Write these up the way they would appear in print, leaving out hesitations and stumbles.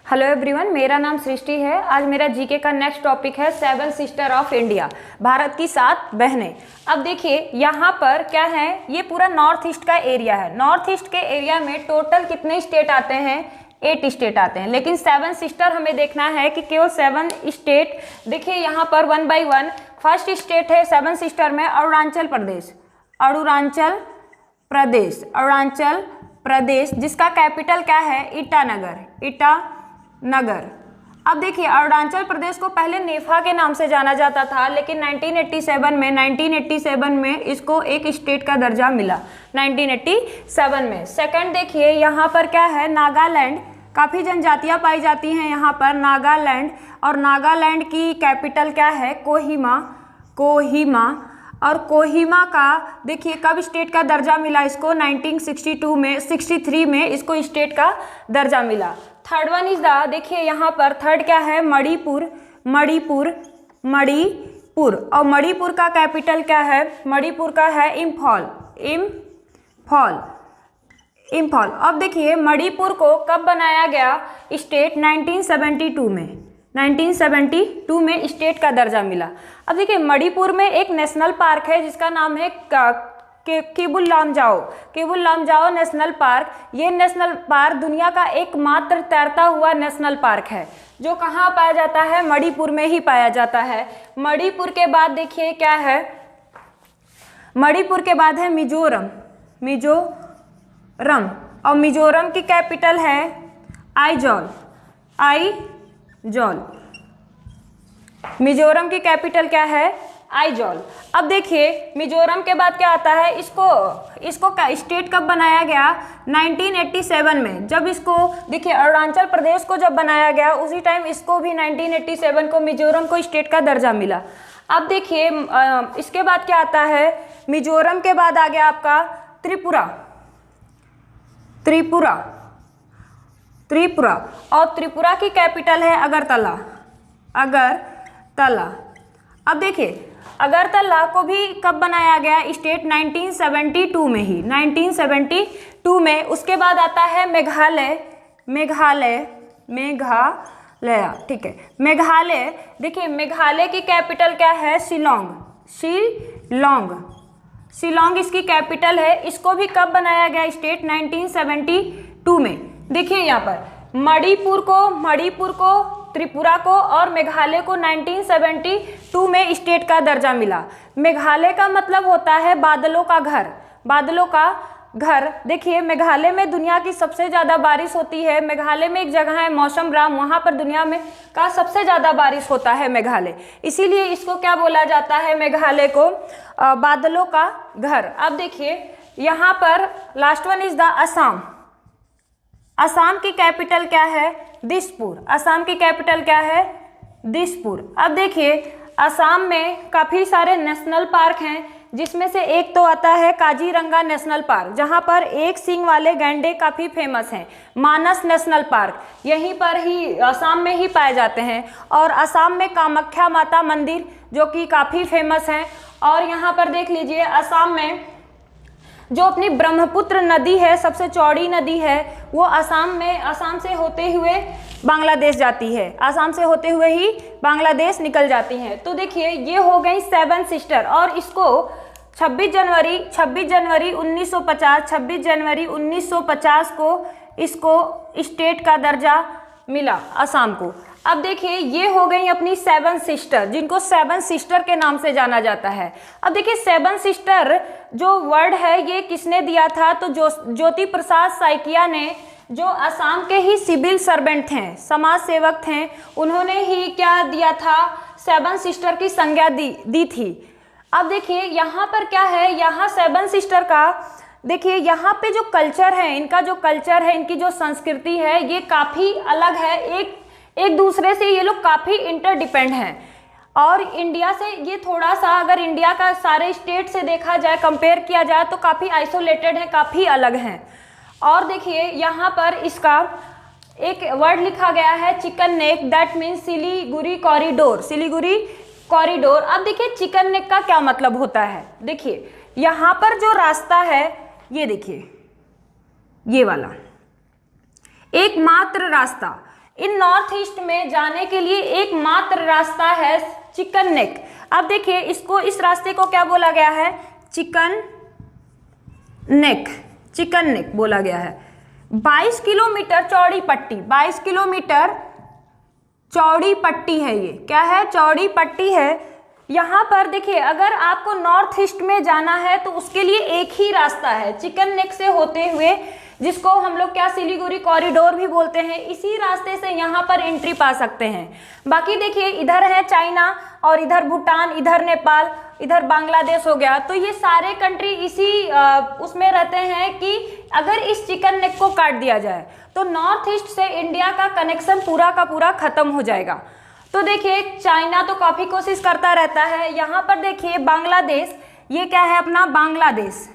Hello everyone, मेरा नाम सृष्टि है। आज मेरा जीके का नेक्स्ट टॉपिक है seven sister of India, Bharat की 7 बहनें। अब देखिए यहाँ पर क्या है, ये पूरा नॉर्थ ईस्ट का एरिया है। नॉर्थ ईस्ट के एरिया में टोटल कितने स्टेट आते हैं? 8 स्टेट आते हैं, लेकिन 7 सिस्टर हमें देखना है कि केवल 7 स्टेट। देखिए यहाँ पर 1 बाई 1 फर्स्ट स्टेट है 7 सिस्टर में अरुणाचल प्रदेश। अरुणाचल प्रदेश, अरुणाचल प्रदेश, जिसका कैपिटल क्या है? ईटानगर, ईटानगर। अब देखिए अरुणाचल प्रदेश को पहले नेफा के नाम से जाना जाता था, लेकिन 1987 में इसको एक स्टेट का दर्जा मिला। 1987 में। सेकंड देखिए यहाँ पर क्या है, नागालैंड। काफ़ी जनजातियाँ पाई जाती हैं यहाँ पर, नागालैंड। और नागालैंड की कैपिटल क्या है? कोहिमा, कोहिमा। और कोहिमा का देखिए कब स्टेट का दर्जा मिला इसको? 1962 में, 63 में इसको स्टेट का दर्जा मिला। थर्ड वन इज द, देखिए यहाँ पर थर्ड क्या है? मणिपुर, मणिपुर, मणिपुर। और मणिपुर का कैपिटल क्या है? मणिपुर का है इम्फॉल, इम्फॉल, इम्फॉल। अब देखिए मणिपुर को कब बनाया गया स्टेट? 1972 में, 1972 में स्टेट का दर्जा मिला। अब देखिए मणिपुर में एक नेशनल पार्क है जिसका नाम है केबुल लामजाओ, केबुल लामजाओ नेशनल पार्क। ये नेशनल पार्क दुनिया का एकमात्र तैरता हुआ नेशनल पार्क है, जो कहाँ पाया जाता है? मणिपुर में ही पाया जाता है। मणिपुर के बाद देखिए क्या है, मणिपुर के बाद है मिजोरम, मिजोरम। और मिजोरम की कैपिटल है आइजॉल, आइजॉल। मिजोरम की कैपिटल क्या है? आइजॉल। अब देखिए मिजोरम के बाद क्या आता है? इसको स्टेट कब बनाया गया? 1987 में। जब इसको देखिए अरुणाचल प्रदेश को जब बनाया गया उसी टाइम इसको भी 1987 को मिजोरम को स्टेट का दर्जा मिला। अब देखिए इसके बाद क्या आता है? मिजोरम के बाद आ गया आपका त्रिपुरा, त्रिपुरा, त्रिपुरा। और त्रिपुरा की कैपिटल है अगरतला, अगरतला। अब देखिए अगरतला को भी कब बनाया गया स्टेट? 1972 में ही, 1972 में। उसके बाद आता है मेघालय, मेघालय, मेघालय, ठीक है, मेघालय। देखिए मेघालय की कैपिटल क्या है? शिलोंग, शिलोंग, शिलोंग इसकी कैपिटल है। इसको भी कब बनाया गया स्टेट? 1972 में। देखिए यहाँ पर मणिपुर को, त्रिपुरा को और मेघालय को 1972 में स्टेट का दर्जा मिला। मेघालय का मतलब होता है बादलों का घर, बादलों का घर। देखिए मेघालय में दुनिया की सबसे ज़्यादा बारिश होती है। मेघालय में एक जगह है मौसमराम, वहाँ पर दुनिया में का सबसे ज़्यादा बारिश होता है मेघालय, इसीलिए इसको क्या बोला जाता है? मेघालय को बादलों का घर। अब देखिए यहाँ पर last one is the Assam. Assam की कैपिटल क्या है? दिसपुर। असम की कैपिटल क्या है? दिसपुर। अब देखिए असम में काफ़ी सारे नेशनल पार्क हैं, जिसमें से एक तो आता है काजीरंगा नेशनल पार्क, जहां पर एक सींग वाले गैंडे काफ़ी फेमस हैं। मानस नेशनल पार्क यहीं पर ही असम में ही पाए जाते हैं। और असम में कामाख्या माता मंदिर जो कि काफ़ी फेमस हैं। और यहाँ पर देख लीजिए असम में जो अपनी ब्रह्मपुत्र नदी है, सबसे चौड़ी नदी है, वो असम से होते हुए बांग्लादेश जाती है। असम से होते हुए ही बांग्लादेश निकल जाती हैं। तो देखिए ये हो गई 7 सिस्टर। और इसको 26 जनवरी 1950 को इसको स्टेट का दर्जा मिला असम को। अब देखिए ये हो गई अपनी 7 सिस्टर, जिनको 7 सिस्टर के नाम से जाना जाता है। अब देखिए 7 सिस्टर जो वर्ड है ये किसने दिया था? तो ज्योति प्रसाद साइकिया ने, जो असम के ही सिविल सर्वेंट थे, समाज सेवक थे, उन्होंने ही क्या दिया था? 7 सिस्टर की संज्ञा दी थी। अब देखिए यहाँ पर क्या है, यहाँ 7 सिस्टर का देखिए यहाँ पे जो कल्चर है, इनका जो कल्चर है, इनकी जो संस्कृति है, ये काफ़ी अलग है। एक दूसरे से ये लोग काफ़ी इंटरडिपेंड हैं। और इंडिया से ये थोड़ा सा, अगर इंडिया का सारे स्टेट से देखा जाए, कंपेयर किया जाए, तो काफ़ी आइसोलेटेड है, काफ़ी अलग हैं। और देखिए यहाँ पर इसका एक वर्ड लिखा गया है chicken neck, that means Siliguri corridor, Siliguri corridor. अब देखिए चिकन नेक का क्या मतलब होता है? देखिए यहाँ पर जो रास्ता है, ये देखिए ये वाला एकमात्र रास्ता, इन नॉर्थ ईस्ट में जाने के लिए एकमात्र रास्ता है चिकन नेक। अब देखिए इसको, इस रास्ते को क्या बोला गया है? चिकन नेक, चिकन नेक बोला गया है। 22 किलोमीटर चौड़ी पट्टी, 22 किलोमीटर चौड़ी पट्टी है ये। क्या है? चौड़ी पट्टी है। यहाँ पर देखिए अगर आपको नॉर्थ ईस्ट में जाना है तो उसके लिए एक ही रास्ता है, चिकन नेक से होते हुए, जिसको हम लोग क्या सिलीगुड़ी कॉरिडोर भी बोलते हैं। इसी रास्ते से यहाँ पर एंट्री पा सकते हैं। बाकी देखिए इधर है चाइना और इधर भूटान, इधर नेपाल, इधर बांग्लादेश हो गया। तो ये सारे कंट्री इसी उसमें रहते हैं कि अगर इस चिकन नेक को काट दिया जाए तो नॉर्थ ईस्ट से इंडिया का कनेक्शन पूरा का पूरा खत्म हो जाएगा। तो देखिए चाइना तो काफ़ी कोशिश करता रहता है। यहाँ पर देखिए बांग्लादेश, ये क्या है अपना? बांग्लादेश,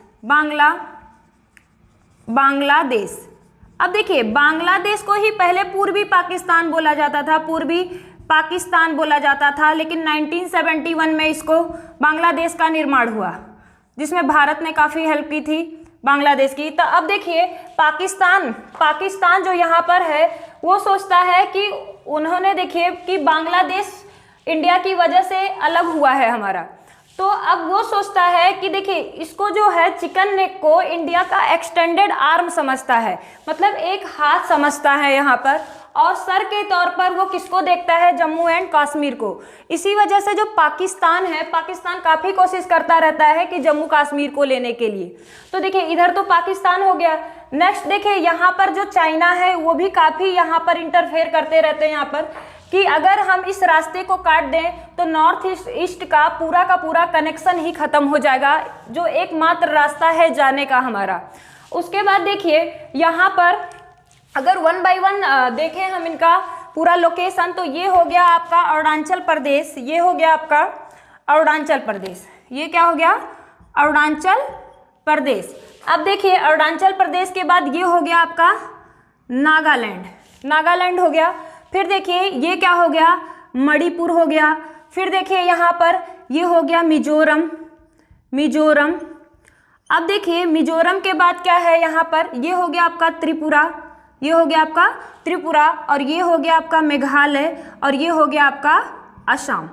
बांग्लादेश। अब देखिए बांग्लादेश को ही पहले पूर्वी पाकिस्तान बोला जाता था, पूर्वी पाकिस्तान बोला जाता था, लेकिन 1971 में इसको बांग्लादेश का निर्माण हुआ, जिसमें भारत ने काफ़ी हेल्प की थी बांग्लादेश की। तो अब देखिए पाकिस्तान जो यहाँ पर है वो सोचता है कि उन्होंने देखिए कि बांग्लादेश इंडिया की वजह से अलग हुआ है हमारा, तो अब वो सोचता है कि देखिए इसको जो है चिकन नेक को इंडिया का एक्सटेंडेड आर्म समझता है, मतलब एक हाथ समझता है यहाँ पर, और सर के तौर पर वो किसको देखता है? जम्मू एंड कश्मीर को। इसी वजह से जो पाकिस्तान है, पाकिस्तान काफ़ी कोशिश करता रहता है कि जम्मू कश्मीर को लेने के लिए। तो देखिए इधर तो पाकिस्तान हो गया। नेक्स्ट देखिए यहाँ पर जो चाइना है वो भी काफ़ी यहाँ पर इंटरफेयर करते रहते हैं यहाँ पर, कि अगर हम इस रास्ते को काट दें तो नॉर्थ ईस्ट का पूरा कनेक्शन ही खत्म हो जाएगा, जो एकमात्र रास्ता है जाने का हमारा। उसके बाद देखिए यहाँ पर अगर वन बाय वन देखें हम इनका पूरा लोकेशन, तो ये हो गया आपका अरुणाचल प्रदेश, ये हो गया आपका अरुणाचल प्रदेश, ये क्या हो गया? अरुणाचल प्रदेश। अब देखिए अरुणाचल प्रदेश के बाद ये हो गया आपका नागालैंड, नागालैंड हो गया। फिर देखिए ये क्या हो गया? मणिपुर हो गया। फिर देखिए यहाँ पर ये हो गया मिजोरम, मिजोरम। अब देखिए मिजोरम के बाद क्या है यहाँ पर? ये हो गया आपका त्रिपुरा, ये हो गया आपका त्रिपुरा, और ये हो गया आपका मेघालय, और ये हो गया आपका असम।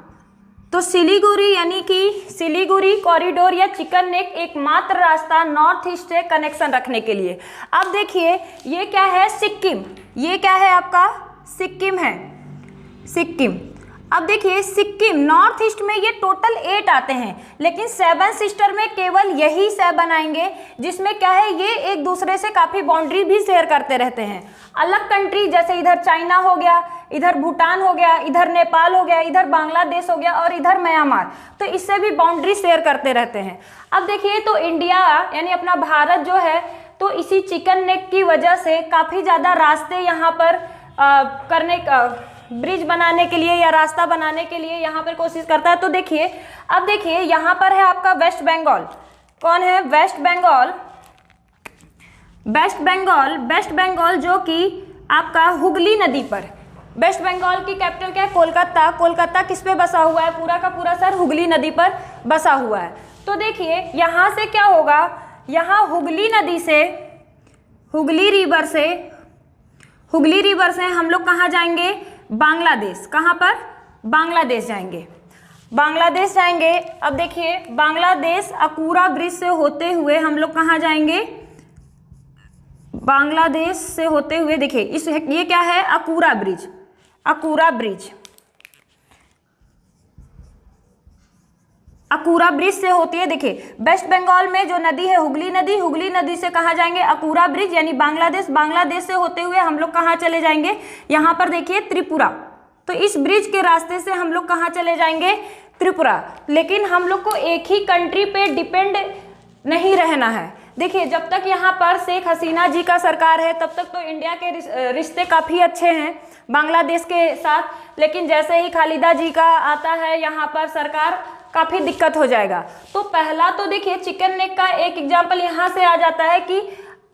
तो सिलीगुड़ी यानी कि सिलीगुड़ी कॉरिडोर या चिकन नेक एकमात्र रास्ता नॉर्थ ईस्ट से कनेक्शन रखने के लिए। अब देखिए ये क्या है? सिक्किम, ये क्या है आपका? सिक्किम है, सिक्किम। अब देखिए सिक्किम नॉर्थ ईस्ट में ये टोटल 8 आते हैं, लेकिन 7 सिस्टर में केवल यही 7 आएंगे, जिसमें क्या है ये एक दूसरे से काफ़ी बाउंड्री भी शेयर करते रहते हैं। अलग कंट्री जैसे इधर चाइना हो गया, इधर भूटान हो गया, इधर नेपाल हो गया, इधर बांग्लादेश हो गया और इधर म्यांमार, तो इससे भी बाउंड्री शेयर करते रहते हैं। अब देखिए तो इंडिया यानी अपना भारत जो है, तो इसी चिकन नेक की वजह से काफ़ी ज़्यादा रास्ते यहाँ पर करने का ब्रिज बनाने के लिए या रास्ता बनाने के लिए यहाँ पर कोशिश करता है। तो देखिए अब देखिए यहाँ पर है आपका वेस्ट बंगाल। कौन है? वेस्ट बंगाल, वेस्ट बंगाल, वेस्ट बंगाल जो कि आपका हुगली नदी पर। वेस्ट बंगाल की कैपिटल क्या है? कोलकाता। कोलकाता किस पे बसा हुआ है? पूरा का पूरा सर हुगली नदी पर बसा हुआ है। तो देखिए यहाँ से क्या होगा? यहाँ हुगली नदी से, हुगली रिवर से हम लोग कहाँ जाएंगे? बांग्लादेश। कहाँ पर? बांग्लादेश जाएंगे, बांग्लादेश जाएंगे। अब देखिए बांग्लादेश अकूरा ब्रिज से होते हुए हम लोग कहाँ जाएंगे? बांग्लादेश से होते हुए देखिए इस ये क्या है? अकूरा ब्रिज, अकूरा ब्रिज, अकूरा ब्रिज से होती है। देखिए वेस्ट बंगाल में जो नदी है हुगली नदी, हुगली नदी से कहाँ जाएंगे? अकूरा ब्रिज यानी बांग्लादेश। बांग्लादेश से होते हुए हम लोग कहाँ चले जाएंगे? यहाँ पर देखिए त्रिपुरा। तो इस ब्रिज के रास्ते से हम लोग कहाँ चले जाएंगे? त्रिपुरा। लेकिन हम लोग को एक ही कंट्री पे डिपेंड नहीं रहना है। देखिए जब तक यहाँ पर शेख हसीना जी का सरकार है तब तक तो इंडिया के रिश्ते काफ़ी अच्छे हैं बांग्लादेश के साथ, लेकिन जैसे ही खालिदा जी का आता है यहाँ पर सरकार, काफ़ी दिक्कत हो जाएगा। तो पहला तो देखिए चिकन नेक का एक एग्जाम्पल यहाँ से आ जाता है कि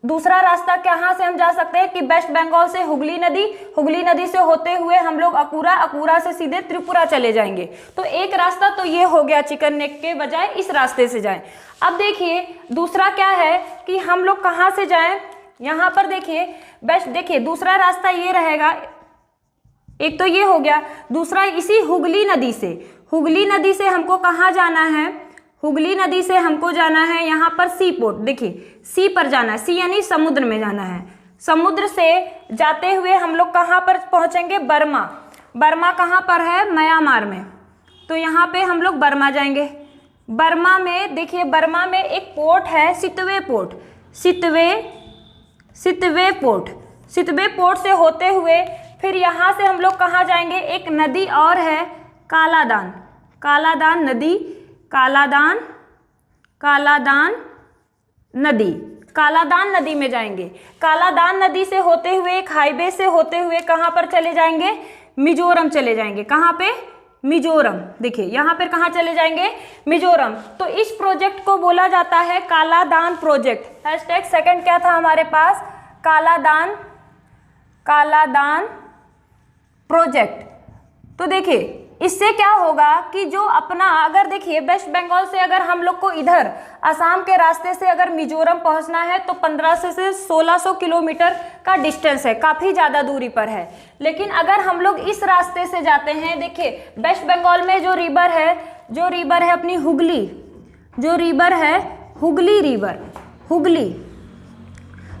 दूसरा रास्ता कहाँ से हम जा सकते हैं कि वेस्ट बंगाल से हुगली नदी, हुगली नदी से होते हुए हम लोग अकूरा, अकूरा से सीधे त्रिपुरा चले जाएंगे। तो एक रास्ता तो ये हो गया चिकन नेक के बजाय इस रास्ते से जाएं। अब देखिए दूसरा क्या है कि हम लोग कहाँ से जाएं? यहाँ पर देखिए बेस्ट, देखिए दूसरा रास्ता ये रहेगा, एक तो ये हो गया। दूसरा इसी हुगली नदी से हमको कहाँ जाना है, हुगली नदी से हमको जाना है यहाँ पर सी पोर्ट। देखिए सी पर जाना है, सी यानी समुद्र में जाना है। समुद्र से जाते हुए हम लोग कहाँ पर पहुँचेंगे, बर्मा। बर्मा कहाँ पर है, म्यांमार में। तो यहाँ पे हम लोग बर्मा जाएंगे। बर्मा में देखिए, बर्मा में एक पोर्ट है सितवे पोर्ट, सितवे पोर्ट से होते हुए फिर यहाँ से हम लोग कहाँ जाएंगे, एक नदी और है कालादान नदी में जाएंगे। कालादान नदी से होते हुए एक हाईवे से होते हुए कहाँ पर चले जाएंगे, मिजोरम चले जाएंगे। कहाँ पे, मिजोरम। देखिए यहाँ पर कहाँ चले जाएंगे, मिजोरम। तो इस प्रोजेक्ट को बोला जाता है कालादान प्रोजेक्ट। हैशटैग सेकंड क्या था हमारे पास, कालादान प्रोजेक्ट। तो देखिए इससे क्या होगा कि जो अपना, अगर देखिए वेस्ट बंगाल से अगर हम लोग को इधर असम के रास्ते से अगर मिजोरम पहुंचना है तो 1500 से 1600 किलोमीटर का डिस्टेंस है, काफ़ी ज़्यादा दूरी पर है। लेकिन अगर हम लोग इस रास्ते से जाते हैं, देखिए वेस्ट बंगाल में जो रिवर है अपनी हुगली, हुगली।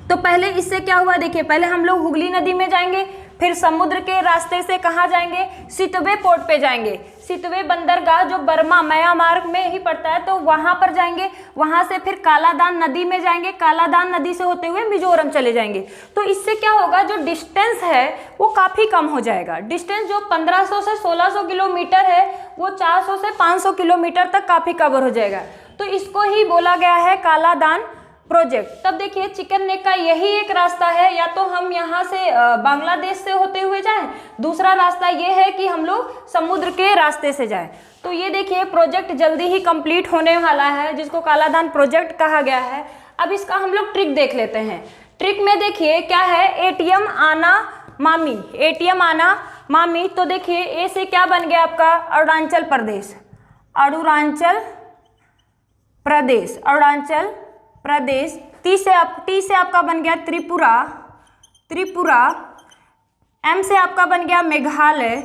तो पहले इससे क्या हुआ, देखिए पहले हम लोग हुगली नदी में जाएंगे, फिर समुद्र के रास्ते से कहाँ जाएंगे, सितवे पोर्ट पे जाएंगे। सितवे बंदरगाह जो बर्मा म्यांमार में ही पड़ता है, तो वहाँ पर जाएंगे। वहाँ से फिर कालादान नदी में जाएंगे, कालादान नदी से होते हुए मिजोरम चले जाएंगे। तो इससे क्या होगा, जो डिस्टेंस है वो काफ़ी कम हो जाएगा। डिस्टेंस जो 1500 से 1600 किलोमीटर है वो 400 से 500 किलोमीटर तक काफ़ी कवर हो जाएगा। तो इसको ही बोला गया है कालादान प्रोजेक्ट। तब देखिए चिकन नेक का यही एक रास्ता है, या तो हम यहाँ से बांग्लादेश से होते हुए जाएं, दूसरा रास्ता ये है कि हम लोग समुद्र के रास्ते से जाएं। तो ये देखिए प्रोजेक्ट जल्दी ही कंप्लीट होने वाला है, जिसको कालादान प्रोजेक्ट कहा गया है। अब इसका हम लोग ट्रिक देख लेते हैं। ट्रिक में देखिए क्या है, एटीएम आना मामी। तो देखिए ए से क्या बन गया आपका, अरुणाचल प्रदेश। टी से आपका बन गया त्रिपुरा। एम से आपका बन गया मेघालय।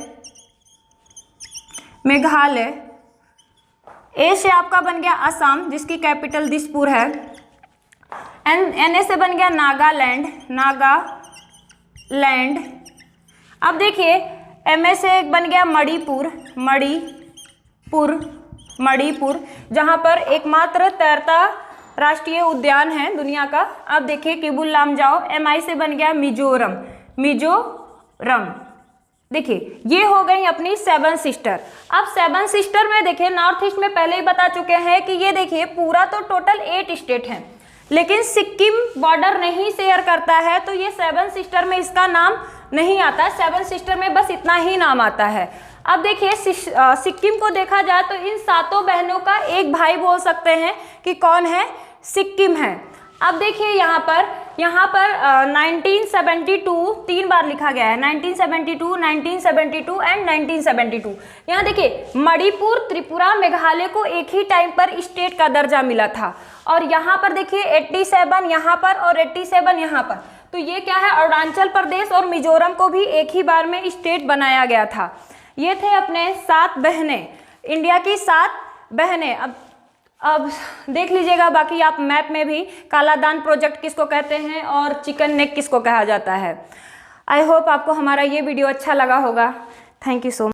ए से आपका बन गया असम, जिसकी कैपिटल दिसपुर है। एन ए से बन गया नागालैंड। अब देखिए एम ए से एक बन गया मणिपुर, जहाँ पर एकमात्र तैरता राष्ट्रीय उद्यान है दुनिया का। अब देखिए किबुल लामजाओ। एम आई से बन गया मिजोरम। देखिए ये हो गई अपनी 7 सिस्टर। अब 7 सिस्टर में देखिए नॉर्थ ईस्ट में पहले ही बता चुके हैं कि ये देखिए पूरा तो टोटल 8 स्टेट हैं, लेकिन सिक्किम बॉर्डर नहीं शेयर करता है, तो ये 7 सिस्टर में इसका नाम नहीं आता। 7 सिस्टर में बस इतना ही नाम आता है। अब देखिए सिक्किम को देखा जाए तो इन 7 बहनों का एक भाई बोल सकते हैं कि कौन है, सिक्किम है। अब देखिए यहाँ पर 1972 3 बार लिखा गया है, 1972 एंड 1972। यहाँ देखिए मणिपुर, त्रिपुरा, मेघालय को एक ही टाइम पर स्टेट का दर्जा मिला था। और यहाँ पर देखिए 87 यहाँ पर और 87 यहाँ पर। तो ये क्या है, अरुणाचल प्रदेश और मिजोरम को भी एक ही बार में स्टेट बनाया गया था। ये थे अपने 7 बहनें, इंडिया की 7 बहनें। अब देख लीजिएगा बाकी आप मैप में भी कालादान प्रोजेक्ट किसको कहते हैं और चिकन नेक किसको कहा जाता है। आई होप आपको हमारा ये वीडियो अच्छा लगा होगा। Thank you so much.